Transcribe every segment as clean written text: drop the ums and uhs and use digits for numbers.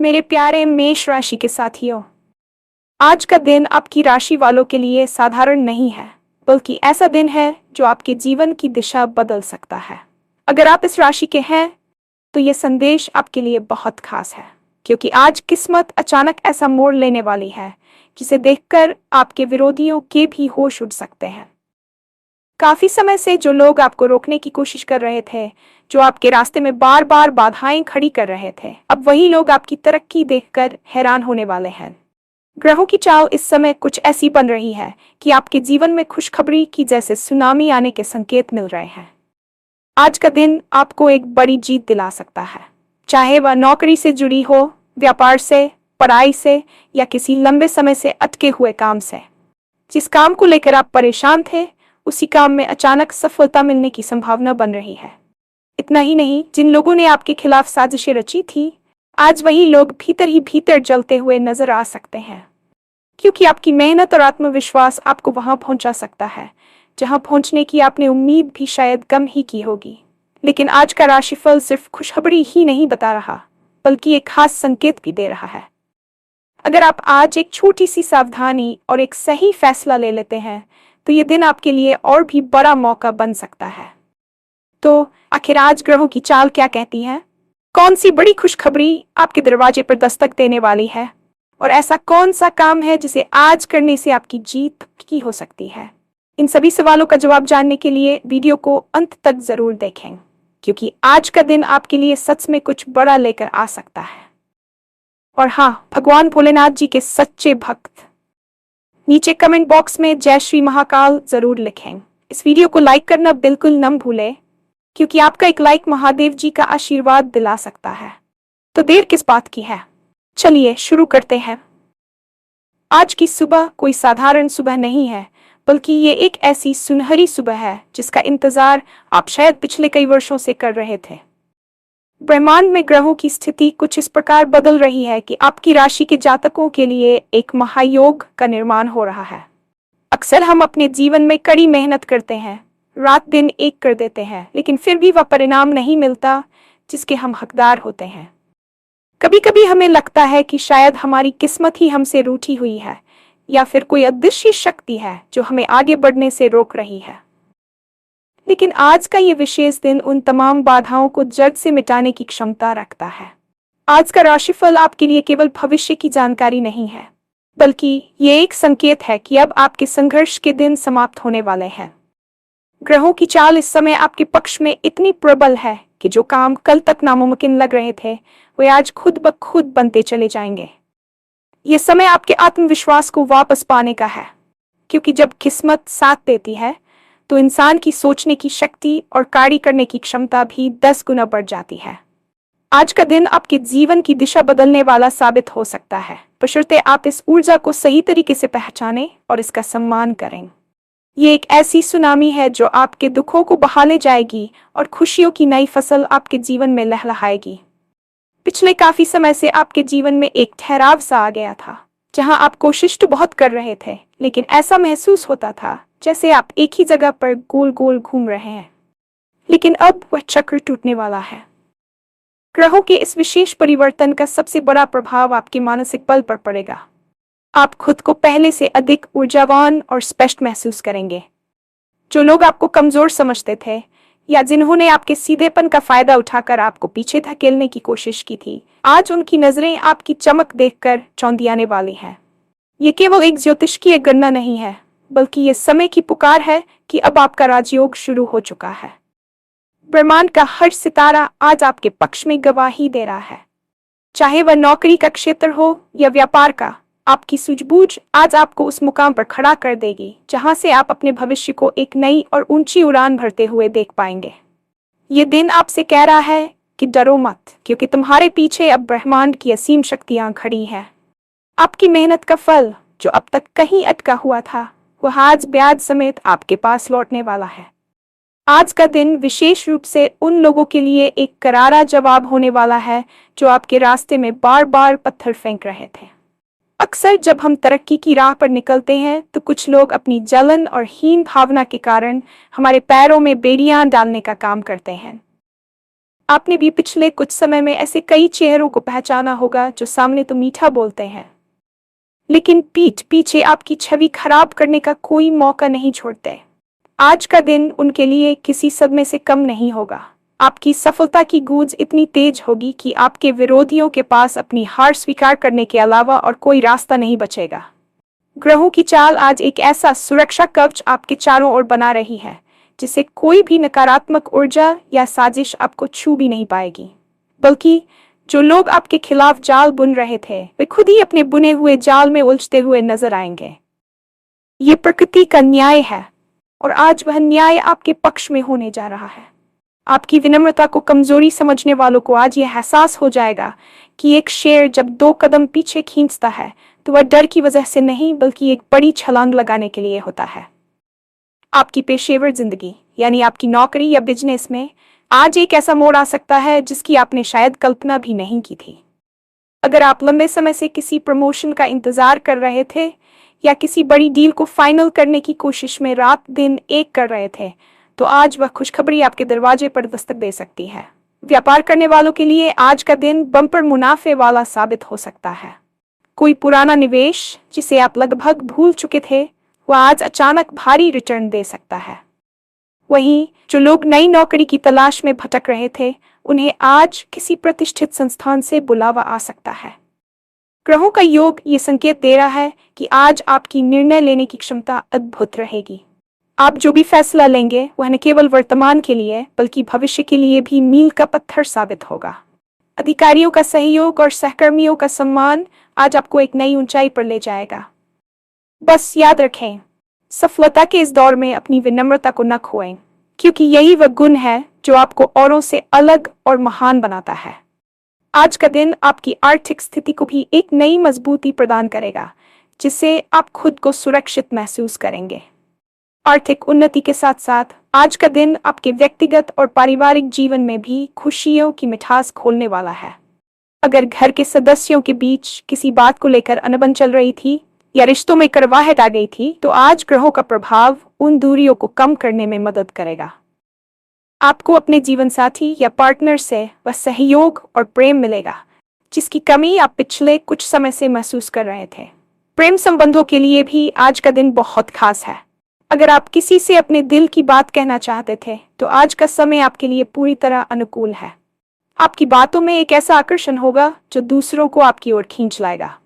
मेरे प्यारे मेष राशि के साथियों, आज का दिन आपकी राशि वालों के लिए साधारण नहीं है, बल्कि ऐसा दिन है जो आपके जीवन की दिशा बदल सकता है। अगर आप इस राशि के हैं, तो ये संदेश आपके लिए बहुत खास है, क्योंकि आज किस्मत अचानक ऐसा मोड़ लेने वाली है जिसे देखकर आपके विरोधियों के भी होश उड़ सकते हैं। काफी समय से जो लोग आपको रोकने की कोशिश कर रहे थे, जो आपके रास्ते में बार बार बाधाएं खड़ी कर रहे थे, अब वही लोग आपकी तरक्की देखकर हैरान होने वाले हैं। ग्रहों की चाल इस समय कुछ ऐसी बन रही है कि आपके जीवन में खुशखबरी की जैसे सुनामी आने के संकेत मिल रहे हैं। आज का दिन आपको एक बड़ी जीत दिला सकता है, चाहे वह नौकरी से जुड़ी हो, व्यापार से, पढ़ाई से या किसी लंबे समय से अटके हुए काम से। जिस काम को लेकर आप परेशान थे, उसी काम में अचानक सफलता मिलने की संभावना बन रही है। इतना ही नहीं, जिन लोगों ने आपके खिलाफ साजिशें रची थी, आज वही लोग भीतर ही भीतर जलते हुए नजर आ सकते हैं, क्योंकि आपकी मेहनत और आत्मविश्वास आपको वहां पहुंचा सकता है जहां पहुंचने की आपने उम्मीद भी शायद कम ही की होगी। लेकिन आज का राशिफल सिर्फ खुशखबरी ही नहीं बता रहा, बल्कि एक खास संकेत भी दे रहा है। अगर आप आज एक छोटी सी सावधानी और एक सही फैसला ले लेते हैं, तो ये दिन आपके लिए और भी बड़ा मौका बन सकता है। तो आखिर आज ग्रहों की चाल क्या कहती है? कौन सी बड़ी खुशखबरी आपके दरवाजे पर दस्तक देने वाली है? और ऐसा कौन सा काम है जिसे आज करने से आपकी जीत की हो सकती है? इन सभी सवालों का जवाब जानने के लिए वीडियो को अंत तक जरूर देखें, क्योंकि आज का दिन आपके लिए सच में कुछ बड़ा लेकर आ सकता है। और हाँ, भगवान भोलेनाथ जी के सच्चे भक्त नीचे कमेंट बॉक्स में जय श्री महाकाल जरूर लिखें। इस वीडियो को लाइक करना बिल्कुल न भूलें, क्योंकि आपका एक लाइक महादेव जी का आशीर्वाद दिला सकता है। तो देर किस बात की है, चलिए शुरू करते हैं। आज की सुबह कोई साधारण सुबह नहीं है, बल्कि ये एक ऐसी सुनहरी सुबह है जिसका इंतजार आप शायद पिछले कई वर्षों से कर रहे थे। ब्रह्मांड में ग्रहों की स्थिति कुछ इस प्रकार बदल रही है कि आपकी राशि के जातकों के लिए एक महायोग का निर्माण हो रहा है। अक्सर हम अपने जीवन में कड़ी मेहनत करते हैं, रात दिन एक कर देते हैं, लेकिन फिर भी वह परिणाम नहीं मिलता जिसके हम हकदार होते हैं। कभी कभी हमें लगता है कि शायद हमारी किस्मत ही हमसे रूठी हुई है, या फिर कोई अदृश्य शक्ति है जो हमें आगे बढ़ने से रोक रही है। लेकिन आज का ये विशेष दिन उन तमाम बाधाओं को जड़ से मिटाने की क्षमता रखता है। आज का राशिफल आपके लिए केवल भविष्य की जानकारी नहीं है, बल्कि ये एक संकेत है कि अब आपके संघर्ष के दिन समाप्त होने वाले हैं। ग्रहों की चाल इस समय आपके पक्ष में इतनी प्रबल है कि जो काम कल तक नामुमकिन लग रहे थे, वे आज खुद ब खुद बनते चले जाएंगे। ये समय आपके आत्मविश्वास को वापस पाने का है, क्योंकि जब किस्मत साथ देती है, तो इंसान की सोचने की शक्ति और कार्य करने की क्षमता भी 10 गुना बढ़ जाती है। आज का दिन आपके जीवन की दिशा बदलने वाला साबित हो सकता है, बशर्ते आप इस ऊर्जा को सही तरीके से पहचानें और इसका सम्मान करें। ये एक ऐसी सुनामी है जो आपके दुखों को बहा ले जाएगी और खुशियों की नई फसल आपके जीवन में लहलहाएगी। पिछले काफी समय से आपके जीवन में एक ठहराव सा आ गया था, जहां आप कोशिश तो बहुत कर रहे थे, लेकिन ऐसा महसूस होता था जैसे आप एक ही जगह पर गोल गोल घूम रहे हैं। लेकिन अब वह चक्र टूटने वाला है। ग्रहों के इस विशेष परिवर्तन का सबसे बड़ा प्रभाव आपके मानसिक बल पर पड़ेगा। आप खुद को पहले से अधिक ऊर्जावान और स्पष्ट महसूस करेंगे। जो लोग आपको कमजोर समझते थे, या जिन्होंने आपके सीधेपन का फायदा उठाकर आपको पीछे धकेलने की कोशिश की थी, आज उनकी नजरें आपकी चमक देखकर चौंधियाने वाली हैं। ये केवल एक ज्योतिषीय गणना नहीं है, बल्कि ये समय की पुकार है कि अब आपका राजयोग शुरू हो चुका है। ब्रह्मांड का हर सितारा आज आपके पक्ष में गवाही दे रहा है। चाहे वह नौकरी का क्षेत्र हो या व्यापार का, आपकी सूझबूझ आज आपको उस मुकाम पर खड़ा कर देगी जहां से आप अपने भविष्य को एक नई और ऊंची उड़ान भरते हुए देख पाएंगे। ये दिन आपसे कह रहा है कि डरो मत, क्योंकि तुम्हारे पीछे अब ब्रह्मांड की असीम शक्तियां खड़ी हैं। आपकी मेहनत का फल, जो अब तक कहीं अटका हुआ था, वह आज ब्याज समेत आपके पास लौटने वाला है। आज का दिन विशेष रूप से उन लोगों के लिए एक करारा जवाब होने वाला है जो आपके रास्ते में बार बार पत्थर फेंक रहे थे। अक्सर जब हम तरक्की की राह पर निकलते हैं, तो कुछ लोग अपनी जलन और हीन भावना के कारण हमारे पैरों में बेड़ियां डालने का काम करते हैं। आपने भी पिछले कुछ समय में ऐसे कई चेहरों को पहचाना होगा जो सामने तो मीठा बोलते हैं, लेकिन पीठ पीछे आपकी छवि खराब करने का कोई मौका नहीं छोड़ते। आज का दिन उनके लिए किसी सदमे से कम नहीं होगा। आपकी सफलता की गूंज इतनी तेज होगी कि आपके विरोधियों के पास अपनी हार स्वीकार करने के अलावा और कोई रास्ता नहीं बचेगा। ग्रहों की चाल आज एक ऐसा सुरक्षा कवच आपके चारों ओर बना रही है जिसे कोई भी नकारात्मक ऊर्जा या साजिश आपको छू भी नहीं पाएगी, बल्कि जो लोग आपके खिलाफ जाल बुन रहे थे वे खुद ही अपने बुने हुए जाल में उलझते हुए नजर आएंगे। ये प्रकृति का न्याय है और आज वह न्याय आपके पक्ष में होने जा रहा है। आपकी विनम्रता को कमजोरी समझने वालों को आज यह एहसास हो जाएगा कि एक शेर जब 2 कदम पीछे खींचता है तो वह डर की वजह से नहीं बल्कि एक बड़ी छलांग लगाने के लिए होता है। आपकी पेशेवर जिंदगी यानी आपकी नौकरी या बिजनेस में आज एक ऐसा मोड़ आ सकता है जिसकी आपने शायद कल्पना भी नहीं की थी। अगर आप लंबे समय से किसी प्रमोशन का इंतजार कर रहे थे या किसी बड़ी डील को फाइनल करने की कोशिश में रात दिन एक कर रहे थे, तो आज वह खुशखबरी आपके दरवाजे पर दस्तक दे सकती है। व्यापार करने वालों के लिए आज का दिन बम्पर मुनाफे वाला साबित हो सकता है। कोई पुराना निवेश जिसे आप लगभग भूल चुके थे वह आज अचानक भारी रिटर्न दे सकता है। वहीं जो लोग नई नौकरी की तलाश में भटक रहे थे उन्हें आज किसी प्रतिष्ठित संस्थान से बुलावा आ सकता है। ग्रहों का योग ये संकेत दे रहा है कि आज आपकी निर्णय लेने की क्षमता अद्भुत रहेगी। आप जो भी फैसला लेंगे वह न केवल वर्तमान के लिए बल्कि भविष्य के लिए भी मील का पत्थर साबित होगा। अधिकारियों का सहयोग और सहकर्मियों का सम्मान आज आपको एक नई ऊंचाई पर ले जाएगा। बस याद रखें, सफलता के इस दौर में अपनी विनम्रता को न खोएं, क्योंकि यही वह गुण है जो आपको औरों से अलग और महान बनाता है। आज का दिन आपकी आर्थिक स्थिति को भी एक नई मजबूती प्रदान करेगा, जिससे आप खुद को सुरक्षित महसूस करेंगे। आर्थिक उन्नति के साथ साथ आज का दिन आपके व्यक्तिगत और पारिवारिक जीवन में भी खुशियों की मिठास खोलने वाला है। अगर घर के सदस्यों के बीच किसी बात को लेकर अनबन चल रही थी या रिश्तों में कड़वाहट आ गई थी, तो आज ग्रहों का प्रभाव उन दूरियों को कम करने में मदद करेगा। आपको अपने जीवन साथी या पार्टनर से वह सहयोग और प्रेम मिलेगा जिसकी कमी आप पिछले कुछ समय से महसूस कर रहे थे। प्रेम संबंधों के लिए भी आज का दिन बहुत खास है। अगर आप किसी से अपने दिल की बात कहना चाहते थे तो आज का समय आपके लिए पूरी तरह अनुकूल है। आपकी बातों में एक ऐसा आकर्षण होगा जो दूसरों को आपकी ओर खींच लाएगा।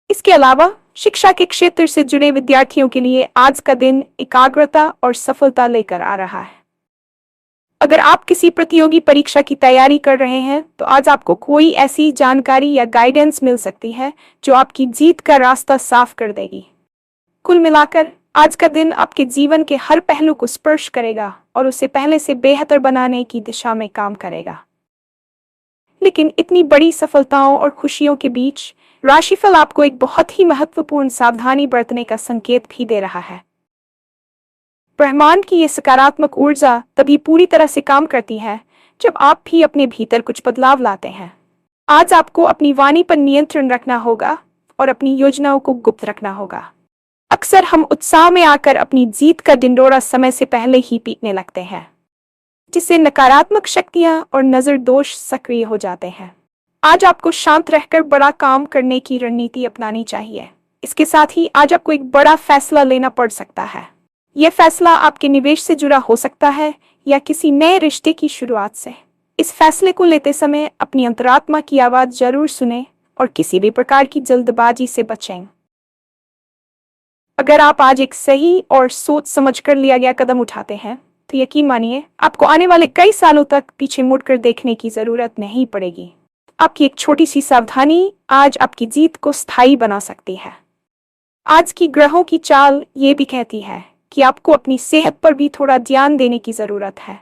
इसके अलावा शिक्षा के क्षेत्र से जुड़े विद्यार्थियों के लिए आज का दिन एकाग्रता और सफलता लेकर आ रहा है। अगर आप किसी प्रतियोगी परीक्षा की तैयारी कर रहे हैं तो आज आपको कोई ऐसी जानकारी या गाइडेंस मिल सकती है जो आपकी जीत का रास्ता साफ कर देगी। कुल मिलाकर आज का दिन आपके जीवन के हर पहलू को स्पर्श करेगा और उसे पहले से बेहतर बनाने की दिशा में काम करेगा। लेकिन इतनी बड़ी सफलताओं और खुशियों के बीच राशिफल आपको एक बहुत ही महत्वपूर्ण सावधानी बरतने का संकेत भी दे रहा है। ब्रह्मांड की यह सकारात्मक ऊर्जा तभी पूरी तरह से काम करती है जब आप भी अपने भीतर कुछ बदलाव लाते हैं। आज आपको अपनी वाणी पर नियंत्रण रखना होगा और अपनी योजनाओं को गुप्त रखना होगा। अक्सर हम उत्साह में आकर अपनी जीत का ढिंढोरा समय से पहले ही पीटने लगते हैं, जिससे नकारात्मक शक्तियां और नजर दोष सक्रिय हो जाते हैं। आज आपको शांत रहकर बड़ा काम करने की रणनीति अपनानी चाहिए। इसके साथ ही आज आपको एक बड़ा फैसला लेना पड़ सकता है। यह फैसला आपके निवेश से जुड़ा हो सकता है या किसी नए रिश्ते की शुरुआत से। इस फैसले को लेते समय अपनी अंतरात्मा की आवाज जरूर सुने और किसी भी प्रकार की जल्दबाजी से बचें। अगर आप आज एक सही और सोच समझकर लिया गया कदम उठाते हैं तो यकीन मानिए आपको आने वाले कई सालों तक पीछे मुड़कर देखने की जरूरत नहीं पड़ेगी। आपकी एक छोटी सी सावधानी आज आपकी जीत को स्थायी बना सकती है। आज की ग्रहों की चाल ये भी कहती है कि आपको अपनी सेहत पर भी थोड़ा ध्यान देने की जरूरत है।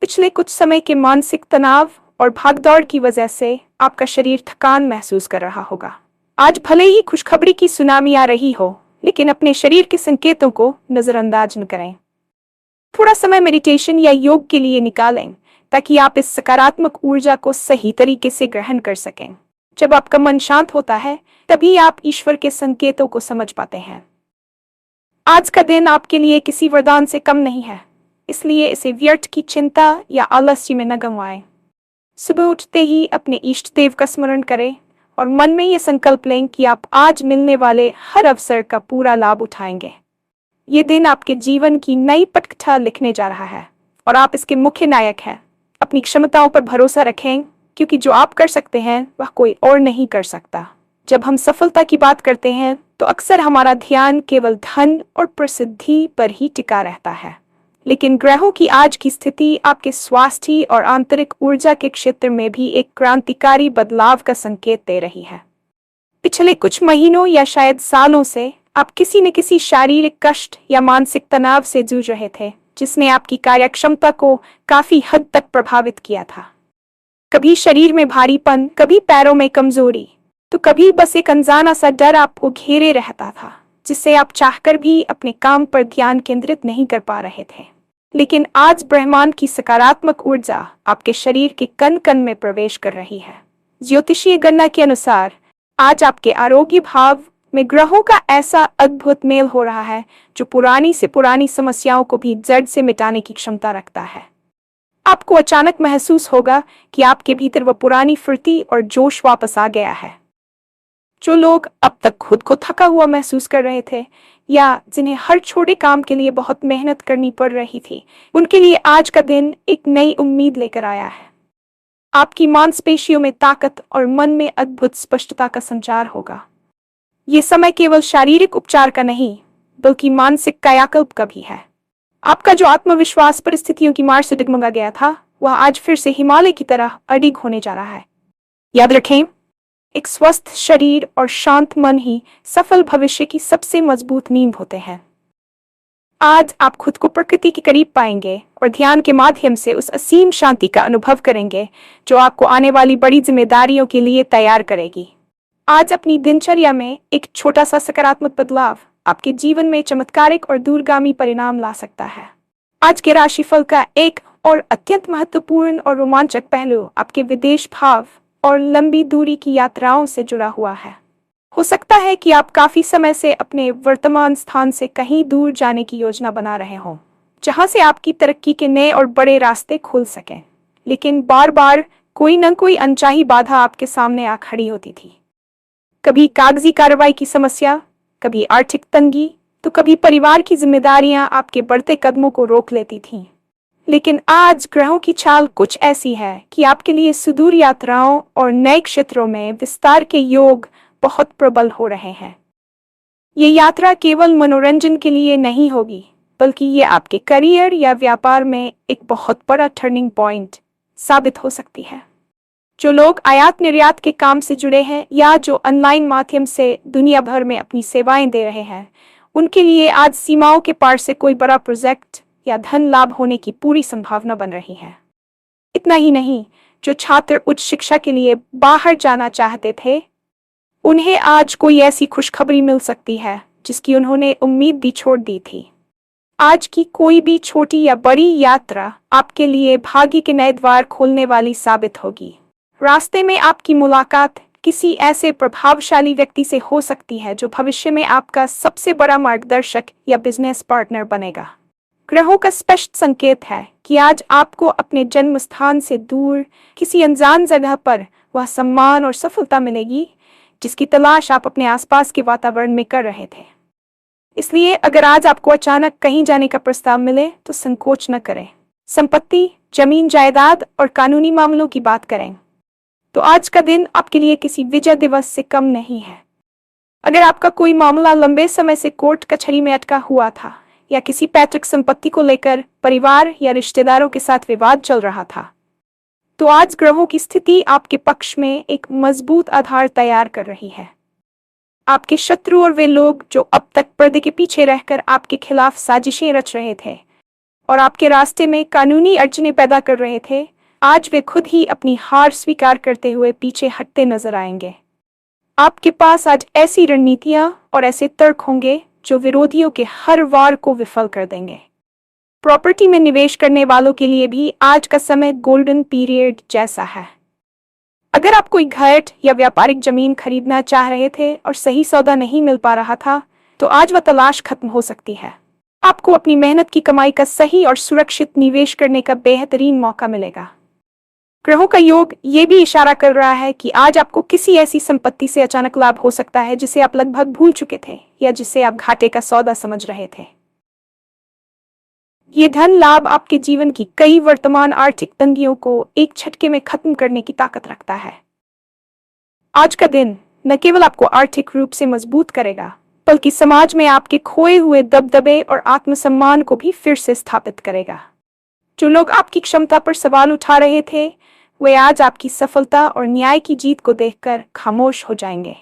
पिछले कुछ समय के मानसिक तनाव और भागदौड़ की वजह से आपका शरीर थकान महसूस कर रहा होगा। आज भले ही खुशखबरी की सुनामी आ रही हो, लेकिन अपने शरीर के संकेतों को नजरअंदाज न करें। थोड़ा समय मेडिटेशन या योग के लिए निकालें ताकि आप इस सकारात्मक ऊर्जा को सही तरीके से ग्रहण कर सकें। जब आपका मन शांत होता है तभी आप ईश्वर के संकेतों को समझ पाते हैं। आज का दिन आपके लिए किसी वरदान से कम नहीं है, इसलिए इसे व्यर्थ की चिंता या आलस्य में न गंवाएं। सुबह उठते ही अपने इष्ट देव का स्मरण करें और मन में ये संकल्प लें कि आप आज मिलने वाले हर अवसर का पूरा लाभ उठाएंगे। ये दिन आपके जीवन की नई पटकथा लिखने जा रहा है और आप इसके मुख्य नायक हैं। अपनी क्षमताओं पर भरोसा रखें, क्योंकि जो आप कर सकते हैं वह कोई और नहीं कर सकता। जब हम सफलता की बात करते हैं तो अक्सर हमारा ध्यान केवल धन और प्रसिद्धि पर ही टिका रहता है, लेकिन ग्रहों की आज की स्थिति आपके स्वास्थ्य और आंतरिक ऊर्जा के क्षेत्र में भी एक क्रांतिकारी बदलाव का संकेत दे रही है। पिछले कुछ महीनों या शायद सालों से आप किसी न किसी शारीरिक कष्ट या मानसिक तनाव से जूझ रहे थे, जिसने आपकी कार्यक्षमता को काफी हद तक प्रभावित किया था। कभी शरीर में भारीपन, कभी पैरों में कमजोरी, तो कभी बस एक अनजाना सा डर आपको घेरे रहता था, जिससे आप चाहकर भी अपने काम पर ध्यान केंद्रित नहीं कर पा रहे थे। लेकिन आज ब्रह्मांड की सकारात्मक ऊर्जा आपके शरीर के कण कण में प्रवेश कर रही है। ज्योतिषीय गणना के अनुसार आज आपके आरोग्य भाव में ग्रहों का ऐसा अद्भुत मेल हो रहा है जो पुरानी से पुरानी समस्याओं को भी जड़ से मिटाने की क्षमता रखता है। आपको अचानक महसूस होगा कि आपके भीतर वह पुरानी फुर्ती और जोश वापस आ गया है। जो लोग अब तक खुद को थका हुआ महसूस कर रहे थे या जिन्हें हर छोटे काम के लिए बहुत मेहनत करनी पड़ रही थी, उनके लिए आज का दिन एक नई उम्मीद लेकर आया है। आपकी मांसपेशियों में ताकत और मन में अद्भुत स्पष्टता का संचार होगा। ये समय केवल शारीरिक उपचार का नहीं, बल्कि मानसिक कायाकल्प का भी है। आपका जो आत्मविश्वास परिस्थितियों की मार से डगमगा गया था, वह आज फिर से हिमालय की तरह अडिग होने जा रहा है। याद रखें, एक स्वस्थ शरीर और शांत मन ही सफल भविष्य की सबसे मजबूत नींव होते हैं। आज आप खुद को प्रकृति के करीब पाएंगे और ध्यान के माध्यम से उस असीम शांति का अनुभव करेंगे जो आपको आने वाली बड़ी जिम्मेदारियों के लिए तैयार करेगी। आज अपनी दिनचर्या में एक छोटा सा सकारात्मक बदलाव आपके जीवन में चमत्कारिक और दूरगामी परिणाम ला सकता है। आज के राशिफल का एक और अत्यंत महत्वपूर्ण और रोमांचक पहलू आपके विदेश भाव और लंबी दूरी की यात्राओं से जुड़ा हुआ है। हो सकता है कि आप काफी समय से अपने वर्तमान स्थान से कहीं दूर जाने की योजना बना रहे हों, जहां से आपकी तरक्की के नए और बड़े रास्ते खुल सकें, लेकिन बार बार कोई न कोई अनचाही बाधा आपके सामने आ खड़ी होती थी। कभी कागजी कार्रवाई की समस्या, कभी आर्थिक तंगी, तो कभी परिवार की जिम्मेदारियां आपके बढ़ते कदमों को रोक लेती थीं। लेकिन आज ग्रहों की चाल कुछ ऐसी है कि आपके लिए सुदूर यात्राओं और नए क्षेत्रों में विस्तार के योग बहुत प्रबल हो रहे हैं। ये यात्रा केवल मनोरंजन के लिए नहीं होगी, बल्कि ये आपके करियर या व्यापार में एक बहुत बड़ा टर्निंग पॉइंट साबित हो सकती है। जो लोग आयात निर्यात के काम से जुड़े हैं या जो ऑनलाइन माध्यम से दुनिया भर में अपनी सेवाएं दे रहे हैं, उनके लिए आज सीमाओं के पार से कोई बड़ा प्रोजेक्ट या धन लाभ होने की पूरी संभावना बन रही है। इतना ही नहीं, जो छात्र उच्च शिक्षा के लिए बाहर जाना चाहते थे, उन्हें आज कोई ऐसी खुशखबरी मिल सकती है जिसकी उन्होंने उम्मीद भी छोड़ दी थी। आज की कोई भी छोटी या बड़ी यात्रा आपके लिए भाग्य के नए द्वार खोलने वाली साबित होगी। रास्ते में आपकी मुलाकात किसी ऐसे प्रभावशाली व्यक्ति से हो सकती है जो भविष्य में आपका सबसे बड़ा मार्गदर्शक या बिजनेस पार्टनर बनेगा। ग्रहों का स्पष्ट संकेत है कि आज आपको अपने जन्म स्थान से दूर किसी अनजान जगह पर वह सम्मान और सफलता मिलेगी जिसकी तलाश आप अपने आसपास के वातावरण में कर रहे थे। इसलिए अगर आज आपको अचानक कहीं जाने का प्रस्ताव मिले तो संकोच न करें। संपत्ति, जमीन जायदाद और कानूनी मामलों की बात करें तो आज का दिन आपके लिए किसी विजय दिवस से कम नहीं है। अगर आपका कोई मामला लंबे समय से कोर्ट कचहरी में अटका हुआ था या किसी पैतृक संपत्ति को लेकर परिवार या रिश्तेदारों के साथ विवाद चल रहा था, तो आज ग्रहों की स्थिति आपके पक्ष में एक मजबूत आधार तैयार कर रही है। आपके शत्रु और वे लोग जो अब तक पर्दे के पीछे रहकर आपके खिलाफ साजिशें रच रहे थे और आपके रास्ते में कानूनी अड़चनें पैदा कर रहे थे, आज वे खुद ही अपनी हार स्वीकार करते हुए पीछे हटते नजर आएंगे। आपके पास आज ऐसी रणनीतियां और ऐसे तर्क होंगे जो विरोधियों के हर वार को विफल कर देंगे। प्रॉपर्टी में निवेश करने वालों के लिए भी आज का समय गोल्डन पीरियड जैसा है। अगर आप कोई घर या व्यापारिक जमीन खरीदना चाह रहे थे और सही सौदा नहीं मिल पा रहा था, तो आज वह तलाश खत्म हो सकती है। आपको अपनी मेहनत की कमाई का सही और सुरक्षित निवेश करने का बेहतरीन मौका मिलेगा। ग्रहों का योग ये भी इशारा कर रहा है कि आज आपको किसी ऐसी संपत्ति से अचानक लाभ हो सकता है जिसे आप लगभग भूल चुके थे या जिसे आप घाटे का सौदा समझ रहे थे। ये धन लाभ आपके जीवन की कई वर्तमान आर्थिक तंगियों को एक झटके में खत्म करने की ताकत रखता है। आज का दिन न केवल आपको आर्थिक रूप से मजबूत करेगा, बल्कि समाज में आपके खोए हुए दबदबे और आत्मसम्मान को भी फिर से स्थापित करेगा। जो लोग आपकी क्षमता पर सवाल उठा रहे थे, वे आज आपकी सफलता और न्याय की जीत को देखकर खामोश हो जाएंगे।